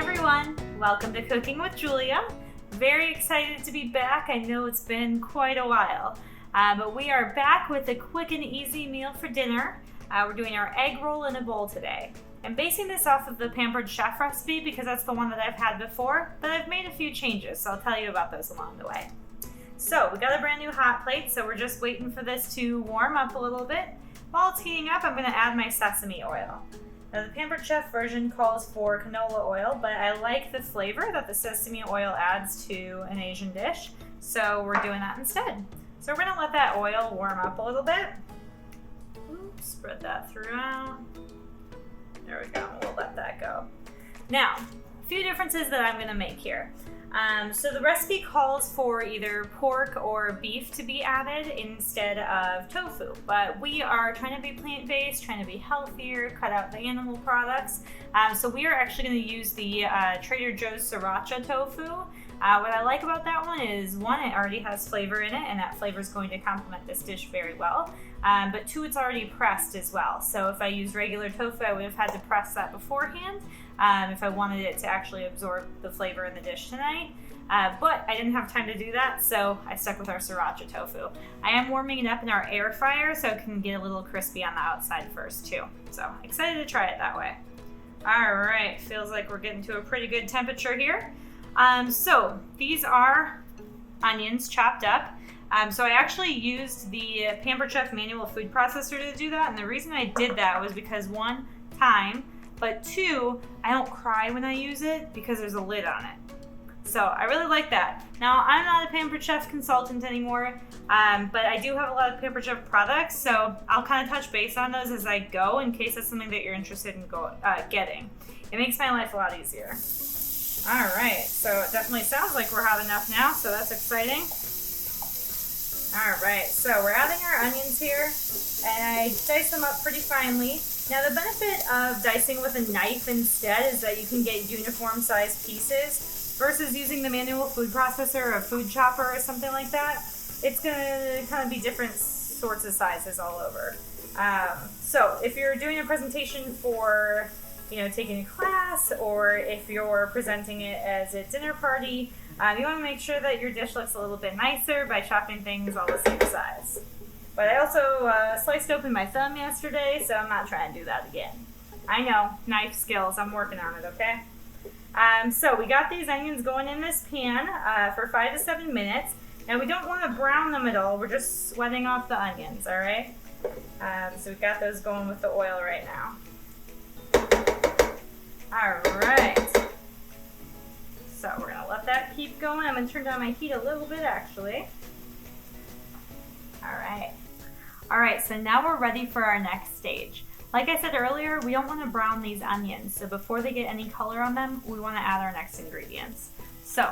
everyone, welcome to Cooking with Julia. Very excited to be back. I know it's been quite a while, but we are back with a quick and easy meal for dinner. We're doing our egg roll in a bowl today. I'm basing this off of the Pampered Chef recipe because that's the one that I've had before, but I've made a few changes, so I'll tell you about those along the way. So we got a brand new hot plate, so we're just waiting for this to warm up a little bit. While it's heating up, I'm going to add my sesame oil. Now, the Pampered Chef version calls for canola oil, but I like the flavor that the sesame oil adds to an Asian dish, so we're doing that instead. So we're going to let that oil warm up a little bit. Oops, spread that throughout. There we go, we'll let that go. Now, a few differences that I'm going to make here. So the recipe calls for either pork or beef to be added instead of tofu, but we are trying to be plant-based, trying to be healthier, cut out the animal products. So we are actually going to use the Trader Joe's sriracha tofu. What I like about that one is, one, it already has flavor in it, and that flavor is going to complement this dish very well. But two, it's already pressed as well. So if I use regular tofu, I would have had to press that beforehand if I wanted it to actually absorb the flavor in the dish tonight. But I didn't have time to do that, so I stuck with our sriracha tofu. I am warming it up in our air fryer so it can get a little crispy on the outside first too. So excited to try it that way. All right, feels like we're getting to a pretty good temperature here. So these are onions chopped up. So I actually used the Pampered Chef manual food processor to do that, and the reason I did that was because, one, time, but two, I don't cry when I use it because there's a lid on it. So I really like that. Now, I'm not a Pampered Chef consultant anymore, but I do have a lot of Pampered Chef products, so I'll kind of touch base on those as I go in case that's something that you're interested in getting. It makes my life a lot easier. All right, so it definitely sounds like we're hot enough now, so that's exciting. All right, so we're adding our onions here, and I dice them up pretty finely. Now, the benefit of dicing with a knife instead is that you can get uniform-sized pieces versus using the manual food processor or a food chopper or something like that. It's going to kind of be different sorts of sizes all over. So if you're doing a presentation for, taking a class, or if you're presenting it as a dinner party, you want to make sure that your dish looks a little bit nicer by chopping things all the same size. But I also sliced open my thumb yesterday, so I'm not trying to do that again. I know, knife skills, I'm working on it, okay? So we got these onions going in this pan for 5 to 7 minutes. Now we don't want to brown them at all, we're just sweating off the onions, all right? So we've got those going with the oil right now. All right. So we're gonna let that keep going. I'm gonna turn down my heat a little bit actually. All right. All right, so now we're ready for our next stage. Like I said earlier, we don't want to brown these onions, so before they get any color on them, we want to add our next ingredients. So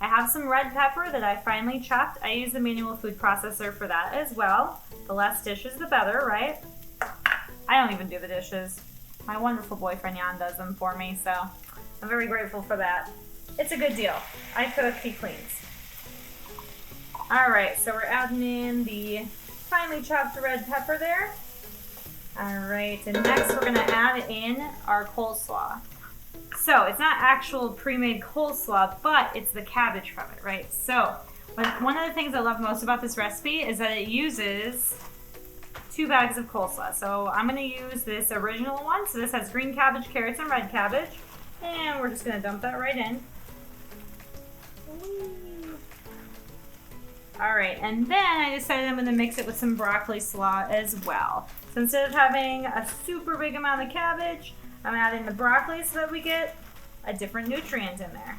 I have some red pepper that I finely chopped. I use the manual food processor for that as well. The less dishes, the better, right? I don't even do the dishes. My wonderful boyfriend Jan does them for me, so I'm very grateful for that. It's a good deal. I cook, he cleans. All right, so we're adding in the finely chopped red pepper there. All right, and next we're gonna add in our coleslaw. So it's not actual pre-made coleslaw, but it's the cabbage from it, right? So one of the things I love most about this recipe is that it uses 2 bags of coleslaw. So I'm gonna use this original one. So this has green cabbage, carrots, and red cabbage. And we're just gonna dump that right in. All right, and then I decided I'm gonna mix it with some broccoli slaw as well. So instead of having a super big amount of cabbage, I'm adding the broccoli so that we get a different nutrient in there.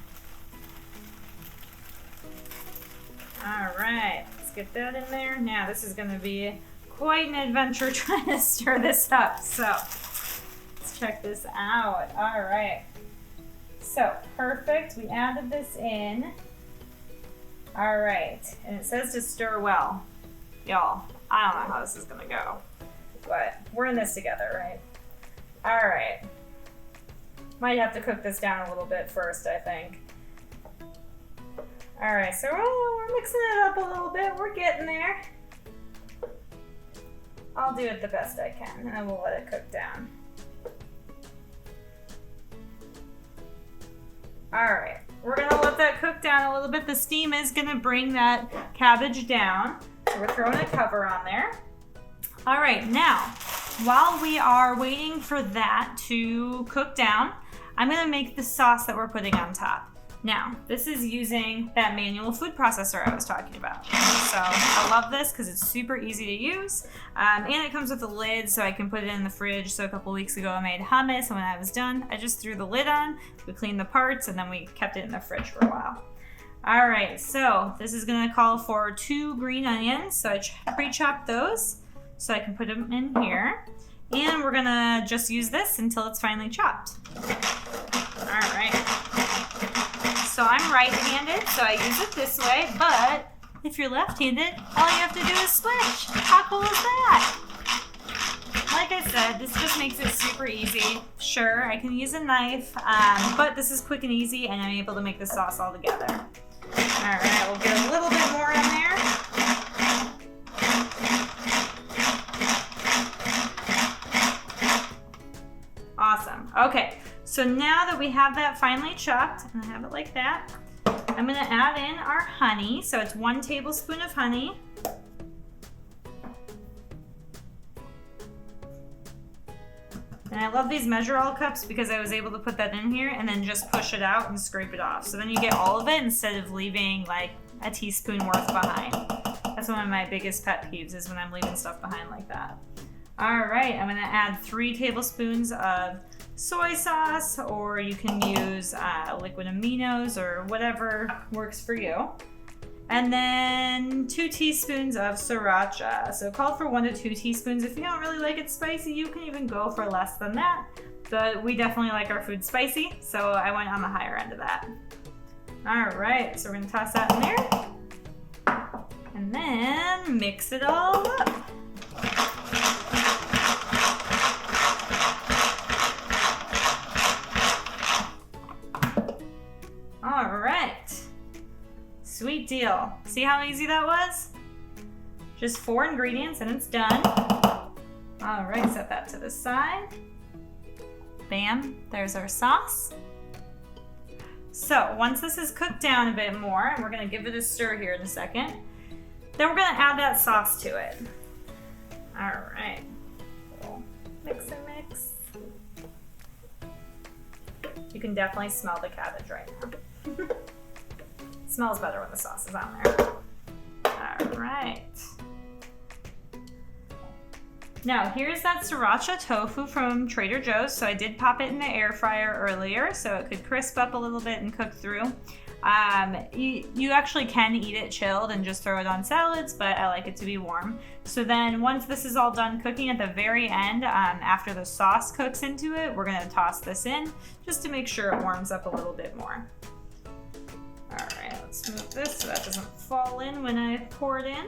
All right, let's get that in there. Now this is gonna be quite an adventure trying to stir this up. So let's check this out. All right, so perfect, we added this in. All right, and it says to stir well. Y'all, I don't know how this is gonna go, but we're in this together, right? All right. Might have to cook this down a little bit first, I think. All right, so we're mixing it up a little bit. We're getting there. I'll do it the best I can, and we'll let it cook down. All right, we're gonna let that cook down a little bit. The steam is gonna bring that cabbage down. So we're throwing a cover on there. All right, now, while we are waiting for that to cook down, I'm gonna make the sauce that we're putting on top. Now, this is using that manual food processor I was talking about. So I love this because it's super easy to use. And it comes with a lid so I can put it in the fridge. So a couple weeks ago I made hummus, and when I was done, I just threw the lid on, we cleaned the parts, and then we kept it in the fridge for a while. All right, so this is gonna call for 2 green onions. So I pre-chopped those so I can put them in here. And we're gonna just use this until it's finely chopped. All right. So I'm right-handed, so I use it this way, but if you're left-handed, all you have to do is switch. How cool is that? Like I said, this just makes it super easy. Sure, I can use a knife, but this is quick and easy, and I'm able to make the sauce all together. All right, we'll get a little bit more in there. Awesome. Okay. So now that we have that finely chopped, and I have it like that, I'm gonna add in our honey. So it's 1 tablespoon of honey. And I love these measure-all cups because I was able to put that in here and then just push it out and scrape it off. So then you get all of it instead of leaving like a teaspoon worth behind. That's one of my biggest pet peeves, is when I'm leaving stuff behind like that. All right, I'm gonna add 3 tablespoons of soy sauce, or you can use liquid aminos or whatever works for you. And then 2 teaspoons of sriracha. So call for 1 to 2 teaspoons. If you don't really like it spicy, you can even go for less than that. But we definitely like our food spicy, so I went on the higher end of that. All right, so we're gonna toss that in there. And then mix it all up. All right, sweet deal. See how easy that was? Just 4 ingredients and it's done. All right, set that to the side. Bam, there's our sauce. So once this is cooked down a bit more, and we're gonna give it a stir here in a second, then we're gonna add that sauce to it. All right, mix and mix. You can definitely smell the cabbage right now. It smells better when the sauce is on there. All right. Now here's that sriracha tofu from Trader Joe's. So I did pop it in the air fryer earlier so it could crisp up a little bit and cook through. You actually can eat it chilled and just throw it on salads, but I like it to be warm. So then once this is all done cooking, at the very end, after the sauce cooks into it, we're gonna toss this in just to make sure it warms up a little bit more. All right, let's move this so that doesn't fall in when I pour it in.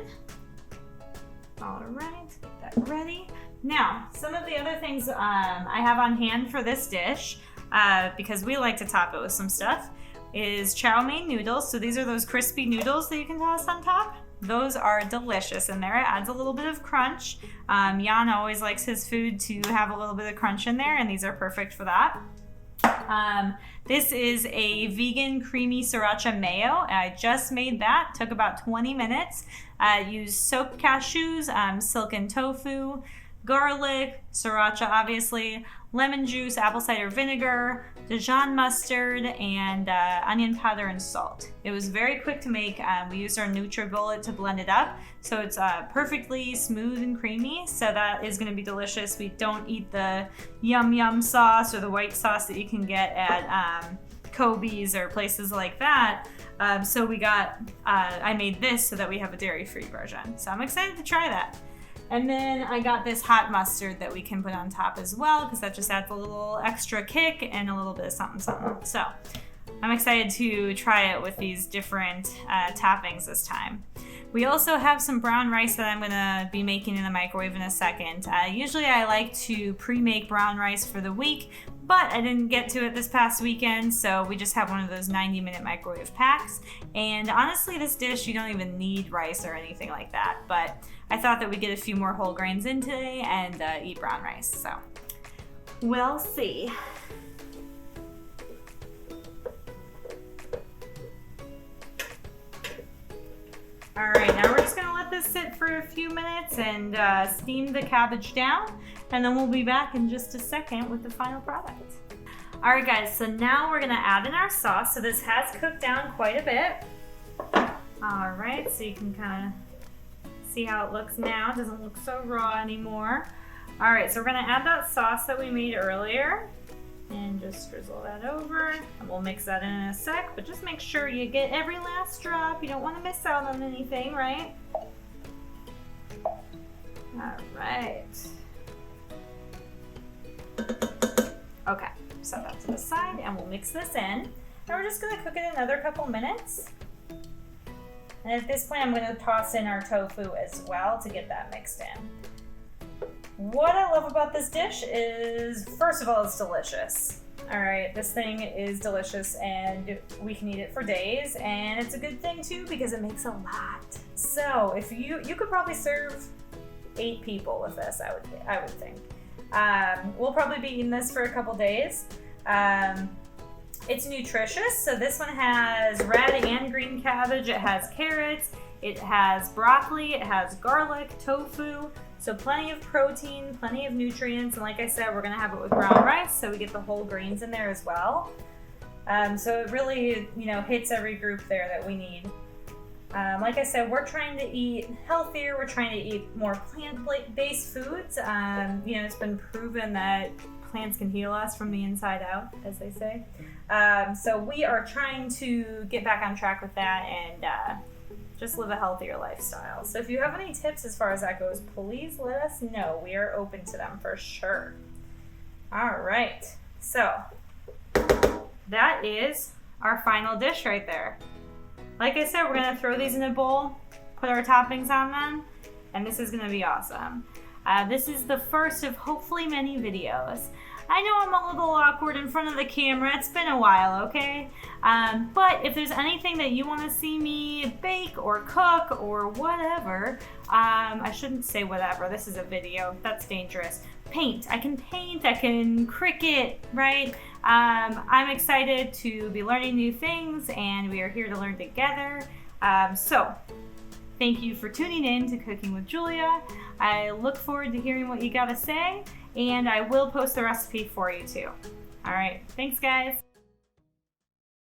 All right, get that ready. Now, some of the other things I have on hand for this dish, because we like to top it with some stuff, is chow mein noodles. So these are those crispy noodles that you can toss on top. Those are delicious in there. It adds a little bit of crunch. Jan always likes his food to have a little bit of crunch in there, and these are perfect for that. This is a vegan creamy sriracha mayo. I just made that. Took about 20 minutes. Used soaked cashews, silken tofu, garlic, sriracha obviously, lemon juice, apple cider vinegar, Dijon mustard, and onion powder and salt. It was very quick to make. We used our NutriBullet to blend it up, so it's perfectly smooth and creamy, so that is going to be delicious. We don't eat the yum yum sauce or the white sauce that you can get at Kobe's or places like that. So I made this so that we have a dairy-free version. So I'm excited to try that. And then I got this hot mustard that we can put on top as well, because that just adds a little extra kick and a little bit of something, something. So I'm excited to try it with these different toppings this time. We also have some brown rice that I'm gonna be making in the microwave in a second. Usually I like to pre-make brown rice for the week, but I didn't get to it this past weekend, so we just have one of those 90-minute microwave packs. And honestly, this dish, you don't even need rice or anything like that, but I thought that we'd get a few more whole grains in today and eat brown rice, so we'll see. All right, now we're just gonna let this sit for a few minutes and steam the cabbage down, and then we'll be back in just a second with the final product. All right guys, so now we're gonna add in our sauce. So this has cooked down quite a bit. All right, so you can kind of see how it looks now. It doesn't look so raw anymore. All right, so we're gonna add that sauce that we made earlier and just drizzle that over, and we'll mix that in a sec, but just make sure you get every last drop. You don't want to miss out on anything, right? All right. Okay, set that to the side, and we'll mix this in. And we're just gonna cook it another couple minutes. And at this point, I'm gonna toss in our tofu as well to get that mixed in. What I love about this dish is, first of all, it's delicious. All right, this thing is delicious and we can eat it for days, and it's a good thing too because it makes a lot. So if you could probably serve 8 people with this, I would think. We'll probably be eating this for a couple days. It's nutritious, so this one has red and green cabbage, it has carrots, it has broccoli, it has garlic, tofu, so plenty of protein, plenty of nutrients, and like I said, we're gonna have it with brown rice, so we get the whole grains in there as well. So it really, hits every group there that we need. Like I said, we're trying to eat healthier, we're trying to eat more plant-based foods. It's been proven that plants can heal us from the inside out, as they say. So we are trying to get back on track with that and just live a healthier lifestyle. So if you have any tips as far as that goes, please let us know. We are open to them for sure. All right, so that is our final dish right there. Like I said, we're gonna throw these in a bowl, put our toppings on them, and this is gonna be awesome. This is the first of hopefully many videos. I know I'm a little awkward in front of the camera. It's been a while, okay? But if there's anything that you want to see me bake or cook or whatever, I shouldn't say whatever. This is a video. That's dangerous. Paint. I can paint. I can cricket, right? I'm excited to be learning new things, and we are here to learn together. So thank you for tuning in to Cooking with Julia. I look forward to hearing what you gotta say, and I will post the recipe for you too. All right, thanks guys.